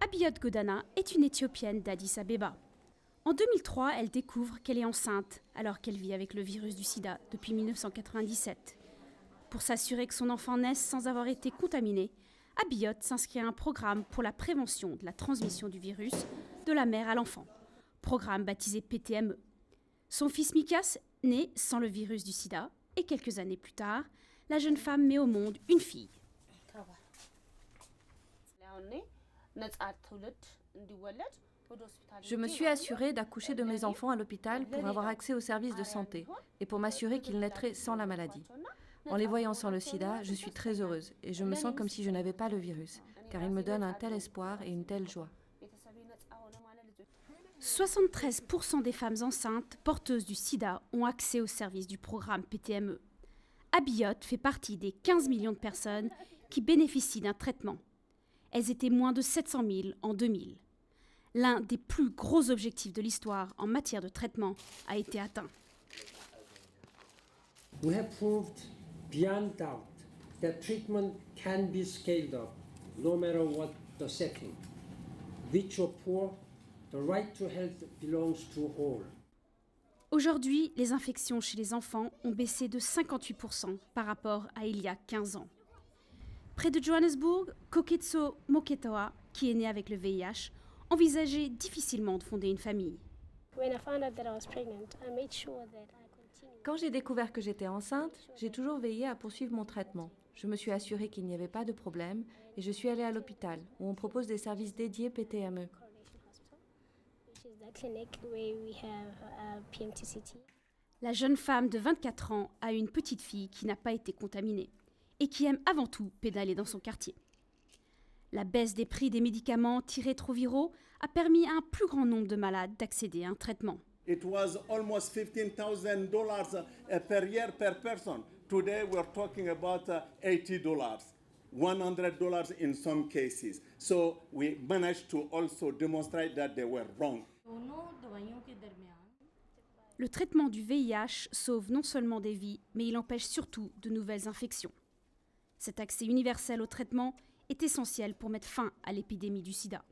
Abiyot Godana est une Éthiopienne d'Addis Abeba. En 2003, elle découvre qu'elle est enceinte alors qu'elle vit avec le virus du sida depuis 1997. Pour s'assurer que son enfant naisse sans avoir été contaminé, Abiyot s'inscrit à un programme pour la prévention de la transmission du virus de la mère à l'enfant, programme baptisé PTME. Son fils Mikas naît sans le virus du sida et quelques années plus tard, la jeune femme met au monde une fille. Je me suis assurée d'accoucher de mes enfants à l'hôpital pour avoir accès aux services de santé et pour m'assurer qu'ils naîtraient sans la maladie. En les voyant sans le sida, je suis très heureuse et je me sens comme si je n'avais pas le virus, car il me donne un tel espoir et une telle joie. 73% des femmes enceintes porteuses du sida ont accès aux services du programme PTME. Abiyot fait partie des 15 millions de personnes qui bénéficient d'un traitement. Elles étaient moins de 700 000 en 2000. L'un des plus gros objectifs de l'histoire en matière de traitement a été atteint. We have proved beyond doubt that treatment can be scaled up, no matter what the setting. Rich or poor, the right to health belongs to all. Aujourd'hui, les infections chez les enfants ont baissé de 58% par rapport à il y a 15 ans. Près de Johannesburg, Koketso Moketoa, qui est né avec le VIH, envisageait difficilement de fonder une famille. Quand j'ai découvert que j'étais enceinte, j'ai toujours veillé à poursuivre mon traitement. Je me suis assurée qu'il n'y avait pas de problème et je suis allée à l'hôpital où on propose des services dédiés PTME. La jeune femme de 24 ans a une petite fille qui n'a pas été contaminée et qui aime avant tout pédaler dans son quartier. La baisse des prix des médicaments antirétroviraux a permis à un plus grand nombre de malades d'accéder à un traitement. It was almost $15,000 per year per person. Today we're talking about $80, $100 in some cases. So we managed to also demonstrate that they were wrong. Le traitement du VIH sauve non seulement des vies, mais il empêche surtout de nouvelles infections. Cet accès universel au traitement est essentiel pour mettre fin à l'épidémie du sida.